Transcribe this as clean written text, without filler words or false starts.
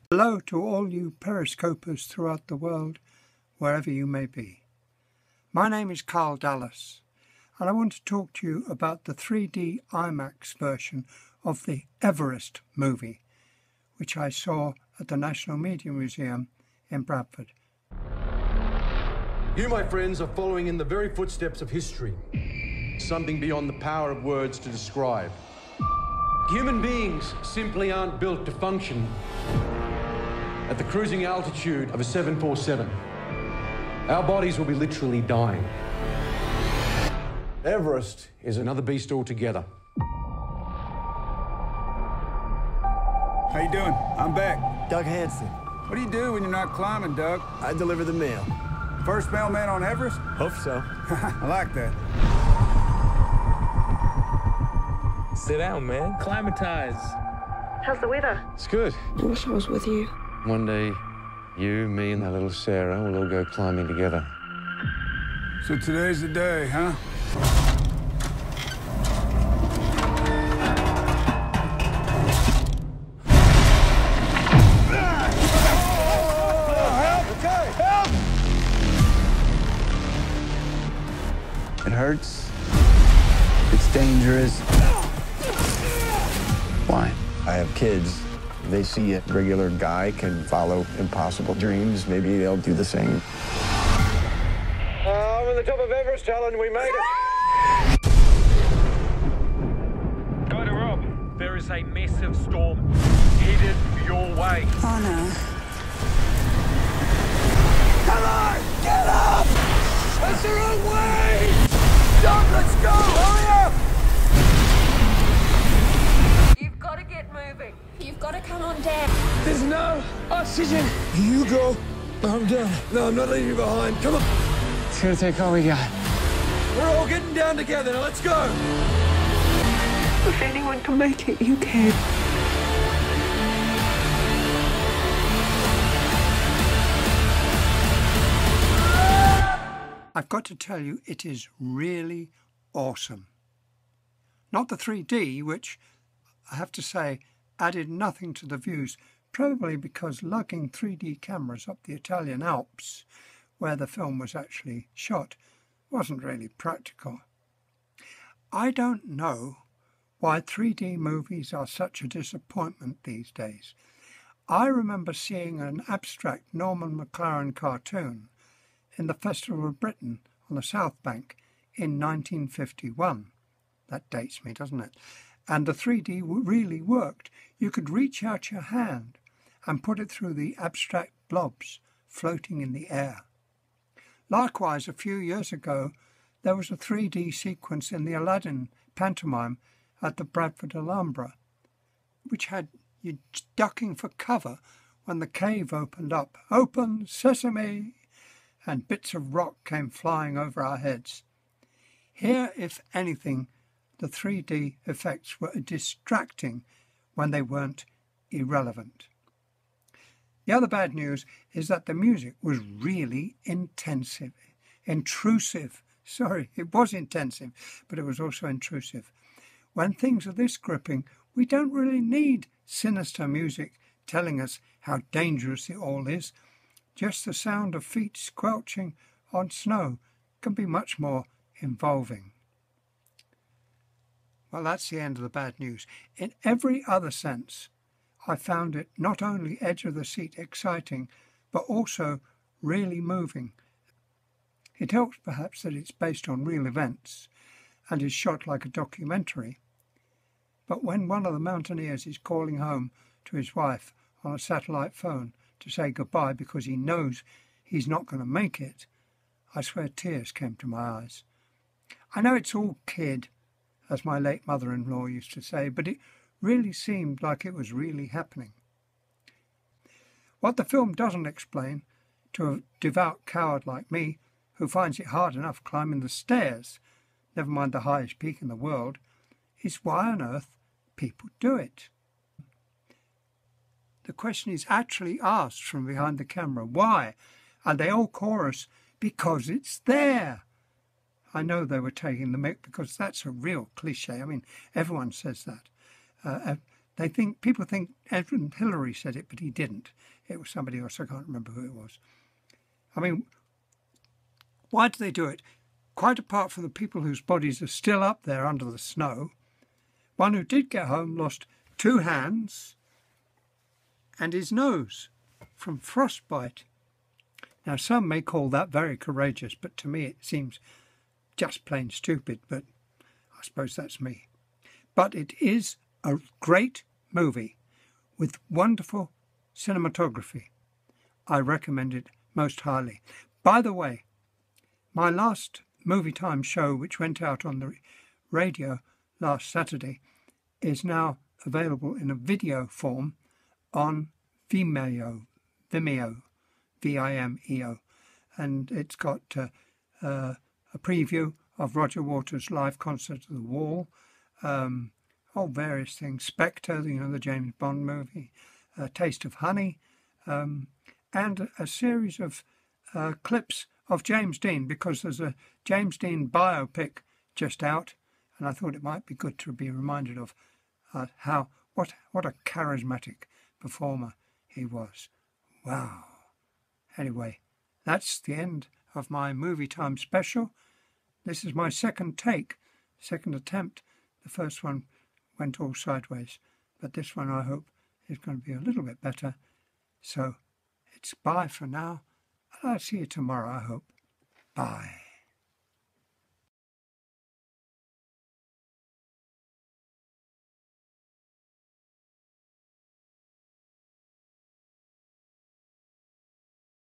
Hello to all you Periscopers throughout the world, wherever you may be. My name is Karl Dallas, and I want to talk to you about the 3D IMAX version of the Everest movie, which I saw at the National Media Museum in Bradford. You, my friends, are following in the very footsteps of history, something beyond the power of words to describe. Human beings simply aren't built to function at the cruising altitude of a 747. Our bodies will be literally dying. Everest is another beast altogether. How you doing? I'm back. Doug Hansen. What do you do when you're not climbing, Doug? I deliver the mail. First mailman on Everest? Hope so. I like that. Sit down, man. Climatize. How's the weather? It's good. I wish I was with you. One day, you, me, and that little Sarah will all go climbing together. So today's the day, huh? It hurts. It's dangerous. Why? I have kids. They see a regular guy can follow impossible dreams. Maybe they'll do the same. I'm on the top of Everest, Helen. We made it. Go to Rob. There is a massive storm headed your way. Oh no. Come on! Get up! That's the wrong way! Doug, let's go! Hurry up! You've got to get moving. You've got to come on down. There's no oxygen. You go. I'm done. No, I'm not leaving you behind. Come on. It's gonna take all we got. We're all getting down together. Now let's go. If anyone can make it, you can. I've got to tell you, it is really awesome. Not the 3D, which I have to say added nothing to the views, probably because lugging 3D cameras up the Italian Alps, where the film was actually shot, wasn't really practical. I don't know why 3D movies are such a disappointment these days. I remember seeing an abstract Norman McLaren cartoon in the Festival of Britain on the South Bank in 1951. That dates me, doesn't it? And the 3D really worked. You could reach out your hand and put it through the abstract blobs floating in the air. Likewise, a few years ago, there was a 3D sequence in the Aladdin pantomime at the Bradford Alhambra, which had you ducking for cover when the cave opened up. Open sesame! And bits of rock came flying over our heads. Here, if anything, the 3D effects were distracting when they weren't irrelevant. The other bad news is that the music was really intrusive. Sorry, it was intensive, but it was also intrusive. When things are this gripping, we don't really need sinister music telling us how dangerous it all is. Just the sound of feet squelching on snow can be much more involving. Well, that's the end of the bad news. In every other sense, I found it not only edge of the seat exciting, but also really moving. It helps perhaps that it's based on real events and is shot like a documentary. But when one of the mountaineers is calling home to his wife on a satellite phone to say goodbye because he knows he's not going to make it, I swear tears came to my eyes. I know it's all kid, as my late mother-in-law used to say, but it really seemed like it was really happening. What the film doesn't explain, to a devout coward like me, who finds it hard enough climbing the stairs, never mind the highest peak in the world, is why on earth people do it. The question is actually asked from behind the camera. Why? And they all chorus, because it's there. I know they were taking the mick because that's a real cliche. I mean, everyone says that. People think Edmund Hillary said it, but he didn't. It was somebody else. I can't remember who it was. I mean, why do they do it? Quite apart from the people whose bodies are still up there under the snow, one who did get home lost 2 hands and his nose from frostbite. Now, some may call that very courageous, but to me it seems just plain stupid, but I suppose that's me. But it is a great movie with wonderful cinematography. I recommend it most highly. By the way, my last Movie Time show, which went out on the radio last Saturday, is now available in a video form on Vimeo, Vimeo, and it's got a preview of Roger Waters' live concert at the Wall, various things, Spectre, the James Bond movie, Taste of Honey, and a series of clips of James Dean, because there's a James Dean biopic just out, and I thought it might be good to be reminded of what a charismatic performer he was. Wow. Anyway, that's the end of my Movie Time special. This is my second attempt. The first one went all sideways, but this one I hope is going to be a little bit better. So it's bye for now, and I'll see you tomorrow, I hope. Bye.